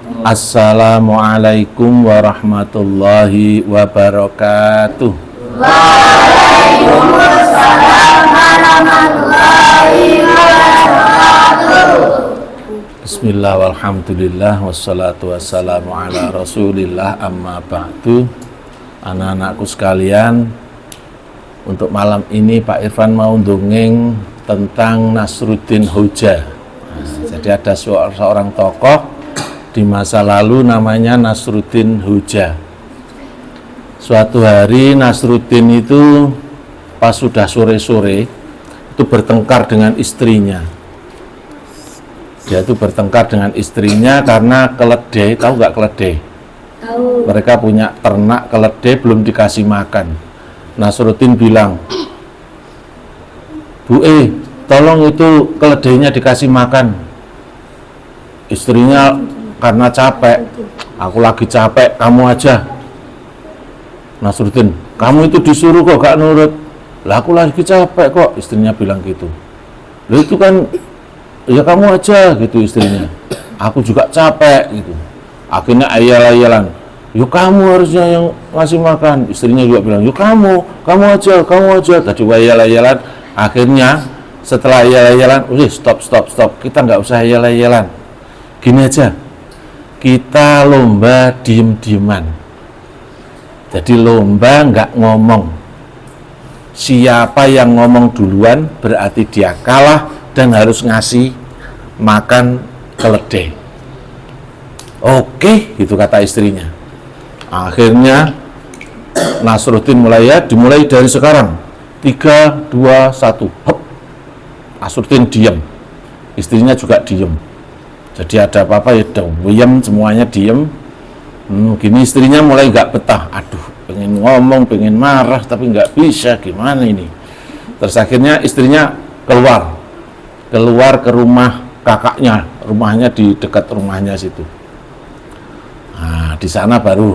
Assalamualaikum warahmatullahi wabarakatuh. Waalaikumsalam warahmatullahi wabarakatuh. Bismillah walhamdulillah wassalatu wassalamu ala rasulillah amma ba'du. Anak-anakku sekalian, untuk malam ini Pak Irfan mau dongeng tentang Nasruddin Hoja. Jadi ada seorang tokoh di masa lalu namanya Nasruddin Hoja. Suatu hari Nasruddin itu pas sudah sore-sore itu bertengkar dengan istrinya. Dia itu bertengkar dengan istrinya karena keledai, tahu nggak keledai? Tahu. Mereka punya ternak keledai belum dikasih makan. Nasruddin bilang, "Bu tolong itu keledainya dikasih makan." Istrinya karena capek, "Aku lagi capek, kamu aja." Nasruddin, "Kamu itu disuruh kok gak nurut." "Lah aku lagi capek kok," istrinya bilang gitu. "Lah itu kan, ya kamu aja," gitu istrinya. "Aku juga capek," gitu. Akhirnya ayal-ayalan, "Yuk kamu harusnya yang ngasih makan." Istrinya juga bilang, "Yuk kamu aja." Tadi ayal-ayalan. Akhirnya setelah ayal-ayalan, stop, kita nggak usah ayal-ayalan. Gini aja, kita lomba diem-dieman. Jadi lomba nggak ngomong. Siapa yang ngomong duluan berarti dia kalah dan harus ngasih makan keledai. "Oke," gitu kata istrinya. Akhirnya Nasruddin dimulai dari sekarang. 3, 2, 1, hop. Nasruddin diam. Istrinya juga diam. Jadi ada apa-apa ya diam, semuanya diam. Gini istrinya mulai nggak betah. Aduh, pengen ngomong, pengen marah, tapi nggak bisa. Gimana ini? Terus akhirnya istrinya keluar ke rumah kakaknya. Rumahnya di dekat rumahnya situ. Nah, di sana baru,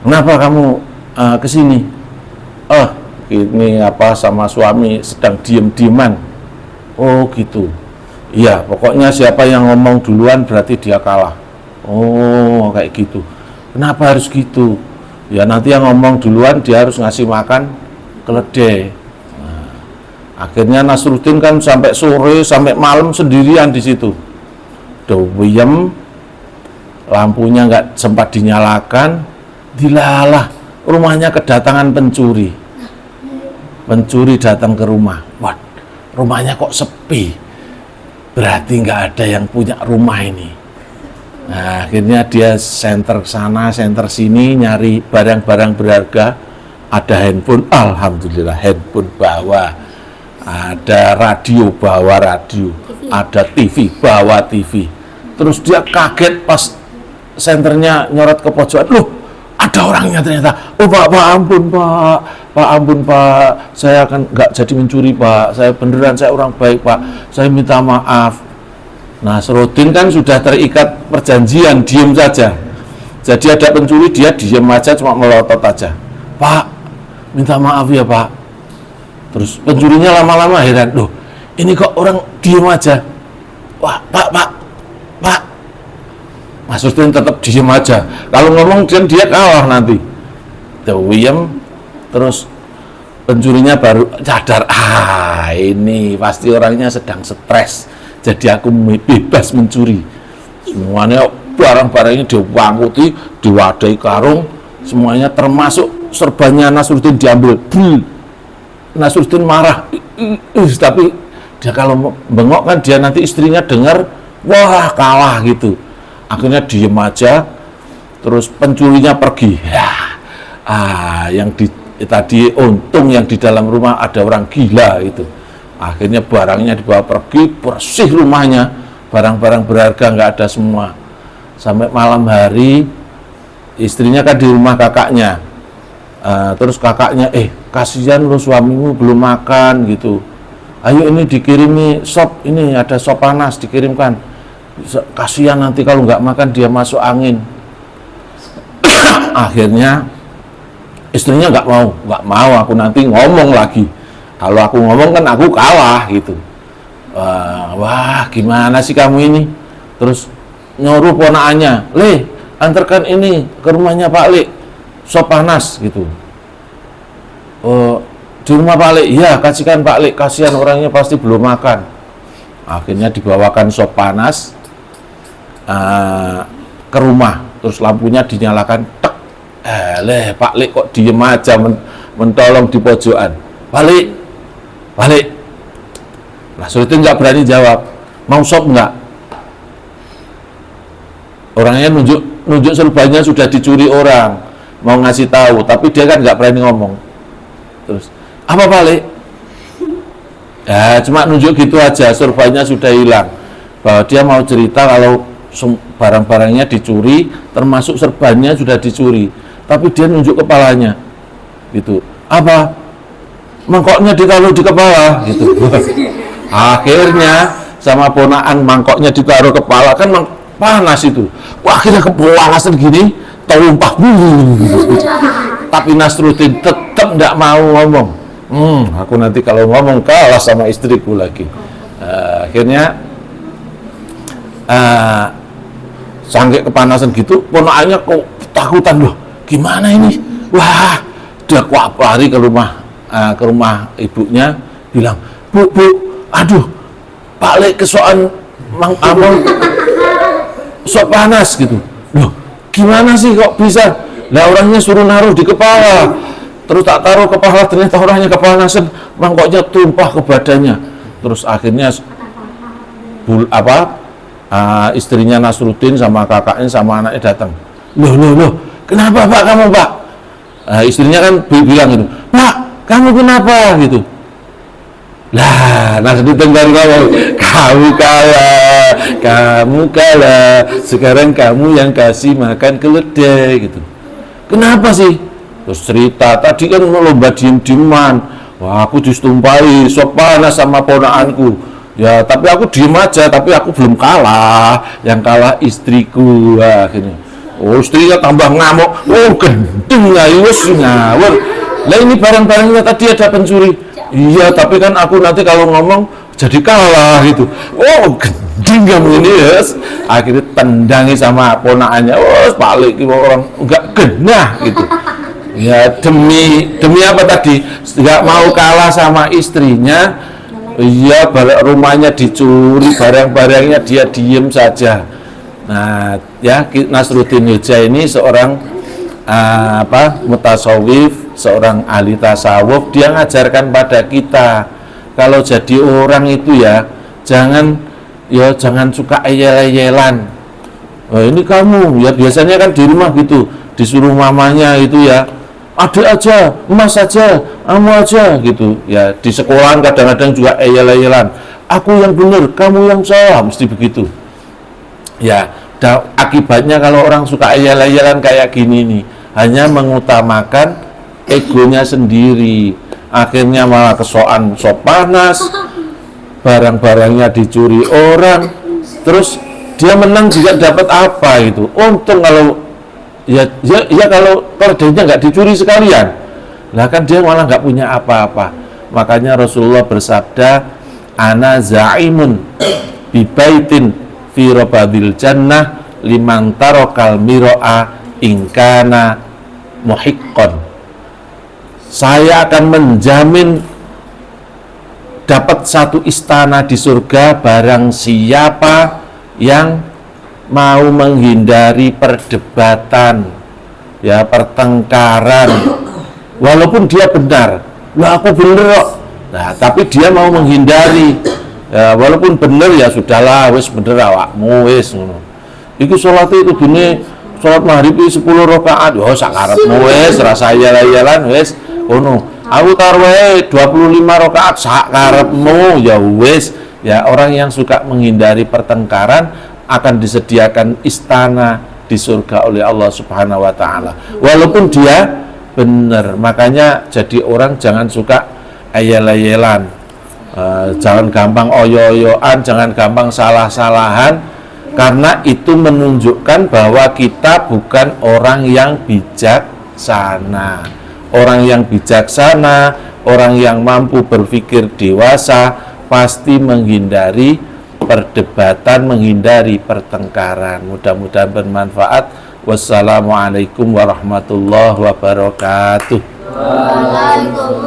"Kenapa kamu kesini?" "Oh, ini sama suami sedang diem-dieman." "Oh gitu. Iya, pokoknya siapa yang ngomong duluan berarti dia kalah." "Oh, kayak gitu. Kenapa harus gitu?" "Ya nanti yang ngomong duluan dia harus ngasih makan keledai." Nah, akhirnya Nasruddin kan sampai sore, sampai malam sendirian di situ. Deweyem, lampunya nggak sempat dinyalakan. Dilalah, rumahnya kedatangan pencuri. Pencuri datang ke rumah. Wah, rumahnya kok sepi. Berarti nggak ada yang punya rumah ini. Nah, akhirnya dia senter sana, senter sini, nyari barang-barang berharga. Ada handphone, alhamdulillah handphone bawa. Ada radio, bawa radio. Ada TV, bawa TV. Terus dia kaget pas senternya nyorot ke pojokan. Loh, ada orangnya ternyata. "Oh Pak ampun Pak, saya akan nggak jadi mencuri Pak, saya beneran, saya orang baik Pak, saya minta maaf." Nasruddin kan sudah terikat perjanjian, diem saja. Jadi ada pencuri, dia diem aja, cuma melotot aja. "Pak, minta maaf ya Pak." Terus pencurinya lama-lama heran, "Loh, ini kok orang diem aja." "Wah Pak, Nasruddin tetap diem aja. Kalau ngomong dia kalah nanti. Deweyem, terus pencurinya baru sadar, ini pasti orangnya sedang stres. Jadi aku bebas mencuri. Semuanya barang-barangnya diangkuti, diwadahi karung, semuanya termasuk serbannya Nasruddin diambil. Nasruddin marah, tapi dia kalau bengok kan dia nanti istrinya dengar, wah kalah gitu. Akhirnya diem aja, terus pencurinya pergi. Tadi untung yang di dalam rumah ada orang gila itu. Akhirnya barangnya dibawa pergi, bersih rumahnya, barang-barang berharga nggak ada semua. Sampai malam hari, istrinya kan di rumah kakaknya. Terus kakaknya, kasihan lo suamimu belum makan gitu. Ayo ini dikirimi sop, ini ada sop panas dikirimkan. Kasihan nanti kalau nggak makan dia masuk angin. Akhirnya istrinya nggak mau aku nanti ngomong lagi. Kalau aku ngomong kan aku kalah gitu. Wah gimana sih kamu ini? Terus nyuruh ponakannya, "Le, antarkan ini ke rumahnya Pak Le, sop panas," gitu. "Oh, di rumah Pak Le?" "Iya, kasihkan Pak Le, kasihan orangnya pasti belum makan." Akhirnya dibawakan sop panas ke rumah, terus lampunya dinyalakan, tek. Pak Le kok diem aja mentolong di pojokan. "Balik, balik." Nasruddin nggak berani jawab. "Mau sop nggak?" Orangnya nunjuk serbannya sudah dicuri orang, mau ngasih tahu, tapi dia kan nggak berani ngomong. Terus, "Apa Pak Le?" Ya cuma nunjuk gitu aja, serbannya sudah hilang. Bahwa dia mau cerita kalau barang-barangnya dicuri, termasuk serbannya sudah dicuri, tapi dia nunjuk kepalanya gitu. "Apa? Mangkoknya ditaruh di kepala," gitu. Akhirnya sama ponakan mangkoknya ditaruh kepala, kan panas itu. Wah, akhirnya kepanasan gini, tumpah. Tapi Nasruddin tetap tidak mau ngomong. Aku nanti kalau ngomong kalah sama istriku lagi. Akhirnya sampai kepanasan gitu, ponakannya kok takutan, loh, gimana ini? Wah, dia kuap lari ke rumah ibunya, bilang, Bu, aduh, Pak Le kesoan sop panas gitu. Loh, gimana sih kok bisa? Lah orangnya suruh naruh di kepala, terus tak taruh kepala, ternyata orangnya kepanasan, mangkoknya tumpah ke badannya. Terus akhirnya istrinya Nasruddin sama kakaknya sama anaknya datang. Loh, kenapa Pak kamu Pak? Istrinya kan bilang gitu, "Pak, kamu kenapa?" gitu. Lah, Nasruddin baru ngomong, kamu kalah, sekarang kamu yang kasih makan keledai gitu. "Kenapa sih?" Terus cerita, "Tadi kan lomba diem-dieman, wah aku distumpahi sop panas sama ponakanku. Ya, tapi aku diem aja, tapi aku belum kalah, yang kalah istriku." Wah, akhirnya, istrinya tambah ngamuk, gendeng ngawur. Lah ini barang-barangnya tadi ada pencuri. "Iya, tapi kan aku nanti kalau ngomong jadi kalah gitu." Gendeng kamu ini, yes. Akhirnya tendangi sama ponakannya. Balik orang enggak genah gitu. Ya demi apa tadi? Enggak mau kalah sama istrinya. Iya, rumahnya dicuri, barang-barangnya dia diem saja. Nah, ya Nasruddin Hilja ini seorang mutasawif, seorang ahli tasawuf. Dia ngajarkan pada kita kalau jadi orang itu ya jangan suka eyel-eyelan. Ini kamu ya, biasanya kan di rumah gitu disuruh mamanya itu ya, "Adik aja, emas aja, kamu aja," gitu ya. Di sekolahan kadang-kadang juga eyel-eyelan, "Aku yang benar, kamu yang salah," mesti begitu ya. Akibatnya kalau orang suka eyel-eyelan kayak gini nih, hanya mengutamakan egonya sendiri, akhirnya malah kesoan sop panas, barang-barangnya dicuri orang, terus dia menang juga dapat apa gitu? Untung kalau ya kalau keledainya nggak dicuri sekalian, lah kan dia malah nggak punya apa-apa. Makanya Rasulullah bersabda, "Ana za'imun bi baitin fi rabadil jannah liman tarokal miro'a ingkana muhiqqan." Saya akan menjamin dapat satu istana di surga barang siapa yang mau menghindari perdebatan, ya, pertengkaran, walaupun dia benar. Lah aku bener kok. Nah, tapi dia mau menghindari, ya, walaupun bener ya sudahlah, wis bener awakmu wis ngono. Iki salat itu dene salat maghrib 10 rakaat, sakarepmu wis, rasa ayal-ayalan wis ngono. Aku tarawih 25 rakaat sakarepmu ya wis. Ya, orang yang suka menghindari pertengkaran akan disediakan istana di surga oleh Allah Subhanahu wa taala. Walaupun dia benar. Makanya jadi orang jangan suka ayel-ayelan. Jangan gampang oyo-oyoan, jangan gampang salah-salahan, karena itu menunjukkan bahwa kita bukan orang yang bijaksana. Orang yang bijaksana, orang yang mampu berpikir dewasa pasti menghindari perdebatan, menghindari pertengkaran. Mudah-mudahan bermanfaat. Wassalamualaikum warahmatullahi wabarakatuh. Waalaikumsalam.